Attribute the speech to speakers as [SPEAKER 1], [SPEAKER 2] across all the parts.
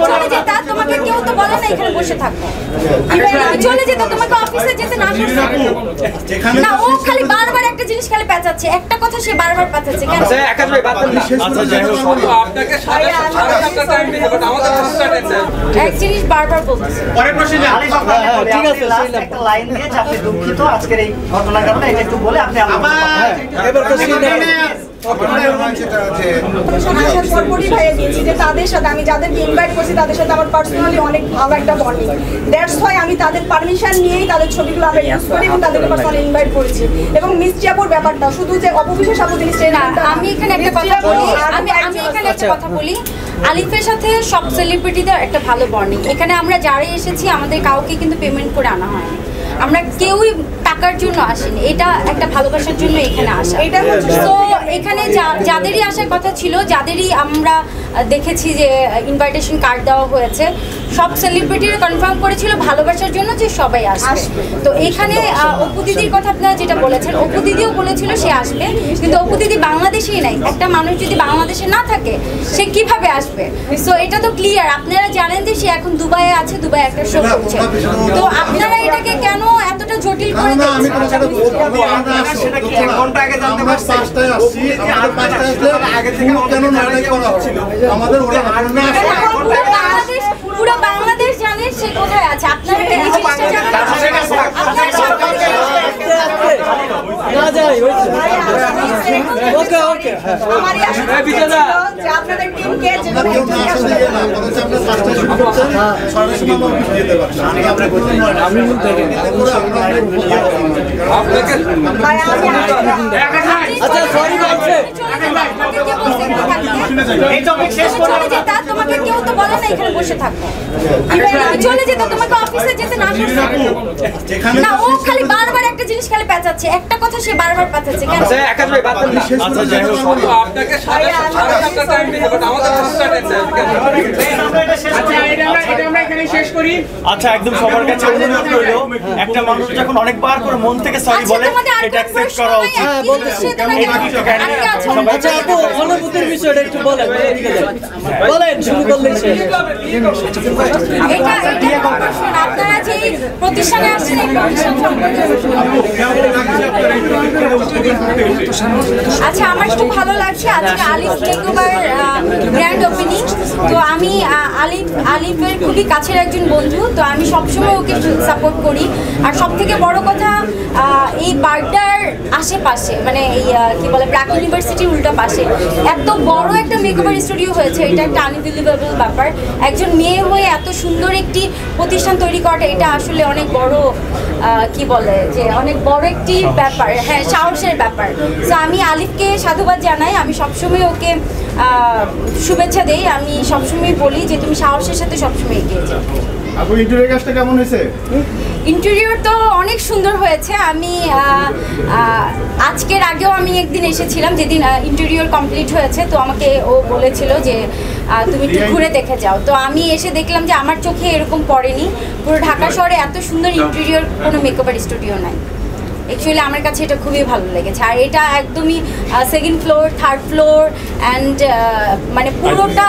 [SPEAKER 1] চলে যেতা তোমাকে কেউ তো বলে না এখানে বসে থাকো। চলে যেত তোমাকে অফিসে যেতে না না, ও খালি বারবার একটা জিনিস খালি পেঁচাচ্ছে, একটা কথা সে বারবার পেঁচাচ্ছে কেন? এক জিনিস বারবার বলতেছে।
[SPEAKER 2] ঠিক আছে, একটা লাইন দিয়ে আপনি দুঃখিত আজকের এই ঘটনার কারণে এটা একটু বলে আপনি এবার
[SPEAKER 3] তাদের সাথে আমি যাদেরকে ইনভাইট করছি তাদের সাথে আমার পার্সোনালি অনেক ভালো একটা বন্ডিং, দ্যাটস হোয়াই আমি তাদের পারমিশন নিয়েই তাদের ছবিগুলো আমরা ইউজ করি এবং তাদেরকে পার্সোনালি ইনভাইট করেছি। এবং মিষ্টি আপুর ব্যাপারটা শুধু যে অপবিশ্বাস আপু জিনিসটা না,
[SPEAKER 1] আমি এখানে একটা কথা বলি, আমি এখানে একটা কথা বলি, আলিফের সাথে সব সেলিব্রিটিদের একটা ভালো বন্ডিং। এখানে আমরা যারাই এসেছি আমাদের কাউকে কিন্তু পেমেন্ট করে আনা হয়নি, আমরা কেউই টাকার জন্য আসিনি, এটা একটা ভালোবাসার জন্য এখানে আসা। তো এখানে যাদেরই আসার কথা ছিল, যাদেরই আমরা দেখেছি যে ইনভাইটেশন কার্ড দেওয়া হয়েছে, সব সেলিব্রিটিরা কনফার্ম করেছিল ভালোবাসার জন্য যে সবাই আসবে। তো এখানে অপু দিদির কথা আপনারা যেটা বলেছেন, অপু দিদিও বলেছিল সে আসবে, কিন্তু অপু দিদি বাংলাদেশেই নাই। একটা মানুষ যদি বাংলাদেশে না থাকে সে কিভাবে আসবে? সো এটা তো ক্লিয়ার, আপনারা জানেন যে সে এখন দুবাইয়ে আছে, দুবাই একটা শো করছে। তো আপনারা এটাকে কেন এতটা জটিল করে দিচ্ছেন? পুরো বাংলাদেশ জানে সে কোথায় আছে, আপনারা এই জিনিসটা জানেন না? তোমাকে কেউ তো বলে না এখানে বসে থাকো, চলে যেত তোমাকে অফিসে যেতে না না, ও খালি বারবার একটা জিনিস খালি পেঁচাচ্ছে, একটা কথা সে বারবার পেঁচাচ্ছে কেন?
[SPEAKER 2] আচ্ছা, একদম সবার কাছে অনুরোধ রইল, একটা মানুষ যখন অনেকবার করে মন থেকে সরি বলে এটা অ্যাকসেপ্ট করা উচিত।
[SPEAKER 4] আচ্ছা আপু, অনুভূতির বিষয়টা একটু বলেন, বলেন শুরু করলেন।
[SPEAKER 1] আপনারা যে প্রতিষ্ঠানে আসছেন এই প্রতিষ্ঠান সম্পর্কে আচ্ছা, আমার খুব ভালো লাগছে। আজকে আলিফ মেকওভার গ্র্যান্ড ওপেনিং। তো আমি আলিফের খুবই কাছের একজন বন্ধু, তো আমি সবসময় ওকে সাপোর্ট করি। আর সব থেকে বড় কথা, এই বারটার আশেপাশে মানে এই কি বলে ব্র্যাক ইউনিভার্সিটির উল্টা পাশে এত বড় একটা মেকওভার স্টুডিও হয়েছে, এটা একটা আনবিলিভেবল ব্যাপার। একজন মেয়ে হয়ে এত সুন্দর একটি প্রতিষ্ঠান তৈরি করাটা এটা আসলে অনেক বড় কি বলে যে অনেক বড় একটি ব্যাপার, হ্যাঁ সাহসের ব্যাপার। তো আমি আলিফকে সাধুবাদ জানাই, আমি সবসময় ওকে শুভেচ্ছা দেই, আমি সবসময় বলি যে তুমি সাহসের সাথে সবসময় এগিয়ে যাও।
[SPEAKER 5] আপু ইন্টেরিয়র কাজটা কেমন হয়েছে?
[SPEAKER 1] ইন্টেরিয়র তো অনেক সুন্দর হয়েছে। আমি আজকের আগেও আমি একদিন এসেছিলাম যেদিন ইন্টেরিয়র কমপ্লিট হয়েছে, তো আমাকে ও বলেছিল যে তুমি একটু ঘুরে দেখে যাও। তো আমি এসে দেখলাম যে আমার চোখে এরকম পড়েনি, পুরো ঢাকা শহরে এত সুন্দর ইন্টেরিয়র কোনো মেকওভার স্টুডিও নাই। অ্যাকচুয়ালি আমার কাছে এটা খুবই ভালো লেগেছে। আর এটা একদমই second floor, third floor and মানে পুরোটা,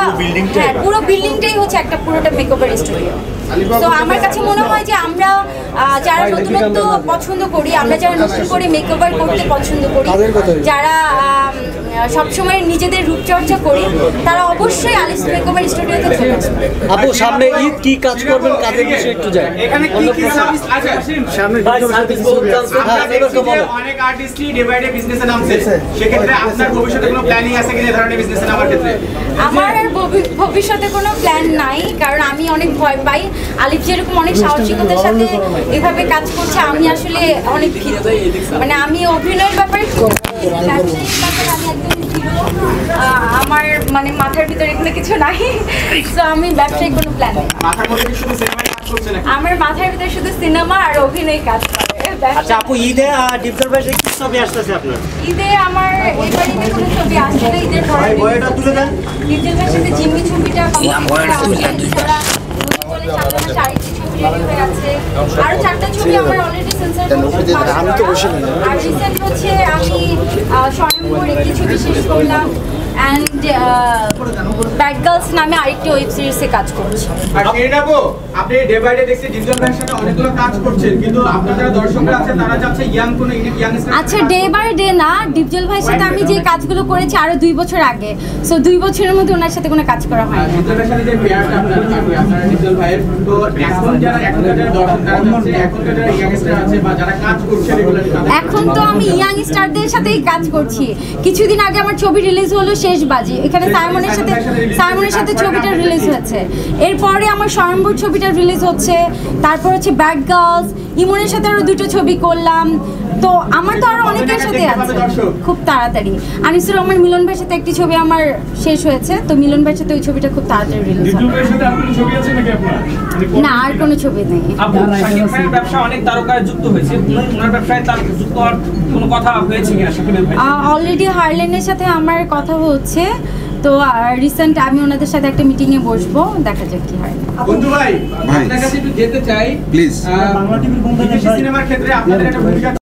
[SPEAKER 1] হ্যাঁ পুরো বিল্ডিংটাই হচ্ছে একটা পুরোটা মেকওভার স্টুডিও। তো আমার কাছে মনে হয় যে আমরা যারা নতুনত্ব পছন্দ করি, আমরা যারা নতুন করে মেকওভার করতে পছন্দ করি, যারা সবসময় নিজেদের রূপচর্চা করি, তারা অবশ্যই আলিফ মেকওভার স্টুডিওতে চলে আসবে।
[SPEAKER 4] আপু সামনে ঈদ, কি কাজ করবেন, কাজের বিষয়ে একটু যাই।
[SPEAKER 5] এখানে কি কি সার্ভিস আছে? সামনে অনেক আর্টিস্টই ডে বাই ডে বিজনেসে নামছে, সেক্ষেত্রে আপনার ভবিষ্যতে কোনো প্ল্যানিং আছে কিনা ধরনের বিজনেসে নামার ক্ষেত্রে?
[SPEAKER 1] আমার ভবিষ্যতে কোনো প্ল্যান নাই, কারণ আমি অনেক ভয় পাই। আলিফ যেরকম অনেক সাহসিকতার সাথে এভাবে কাজ করছে, আমি আসলে অনেক ভীত। মানে আমি অভিনয়ের ব্যাপারে ব্যবসায়িক ব্যাপারে আমি একদম আমার মানে মাথার ভিতরে এগুলো কিছু নাই। তো আমি ব্যবসায়িক কোনো প্ল্যান নেই। আমার মাথার ভিতরে শুধু সিনেমা আর অভিনয় কাজ করে।
[SPEAKER 2] আচ্ছা আপু, ঈদে ডিপজল ভাইয়ের কি ছবি আসতেছে আপনার?
[SPEAKER 1] ঈদে আমার এবার ঈদে কোনো ছবি আসছে না। ঈদের পরে
[SPEAKER 2] বয়টা তুলে দেন।
[SPEAKER 1] ডিপজল ভাইয়ের সাথে জিম্মি ছবিটা কমপ্লিট, আরেকটি ছবি রেডি হয়ে আছে। আরো 4টা ছবি আমার অলরেডি সেন্সর আমি তো বসে নেই। আর রিসেন্ট হচ্ছে আমি স্বয়ংবর একটি ছবি শেষ করলাম অ্যান্ড ব্যাড গার্লস নামে আরেকটি ওয়েব সিরিজে কাজ করছি।
[SPEAKER 5] আর আপু আপনি ডে বাই ডে দেখছি ডিজিটাল ভাইয়ের সাথে অনেকগুলো কাজ করছেন, কিন্তু আপনার যারা দর্শকরা আছে তারা চাচ্ছে ইয়াং
[SPEAKER 1] আচ্ছা ডে বাই ডে না, ডিপজল ভাইয়ের সাথে আমি যে কাজগুলো করেছি আরো 2 বছর আগে, সো 2 বছরের মধ্যে ওনার সাথে কোনো কাজ করা হয়নি।
[SPEAKER 5] ডিজিটাল ভাইয়ের সাথে যে পেয়ারটা আপনার ডিজিটাল ভাইয়ের, তো এখন যারা দর্শক তারা চাচ্ছে এখনকার যারা ইয়াংস্টার আছে বা যারা কাজ করছে রেগুলার,
[SPEAKER 1] এখন তো আমি ইয়াং স্টারদের সাথেই কাজ করছি। কিছুদিন আগে আমার ছবি রিলিজ হলো শেষ বাজি, এখানে সাইমনের সাথে ছবিটা রিলিজ হয়েছে। এরপরে আমার স্বয়ম্বর ছবিটা রিলিজ হচ্ছে, তারপর হচ্ছে ব্যাড গার্লস, ইমনের সাথে আরো 2টা ছবি করলাম। তো আমার তো আরো অনেকের সাথে আছে খুব তাড়াতাড়ি। আনিসুর রহমান মিলন ভাইয়ের সাথে একটি ছবি আমার শেষ হয়েছে, তো মিলন ভাইয়ের সাথে ওই ছবিটা খুব তাড়াতাড়ি রিলিজ হবে। না আর কোনো ছবি নেই।
[SPEAKER 6] শাকিব খানের ব্যবসা অনেক তারকায় যুক্ত হয়েছে, ওনার ব্যবসায় তার যুক্ত হওয়ার কোনো কথা হয়েছে কিনা শাকিবের ভাই?
[SPEAKER 1] অলরেডি হারলেনের সাথে আমার কথা হচ্ছে, তো রিসেন্ট আমি ওনাদের সাথে একটা মিটিংয়ে বসবো, দেখা যাক কি হয়।
[SPEAKER 5] বন্ধু ভাই আপনার কাছে একটু যেতে চাই প্লিজ। বাংলা টিভির বন্ধু সিনেমার ক্ষেত্রে আপনাদের একটা ভূমিকা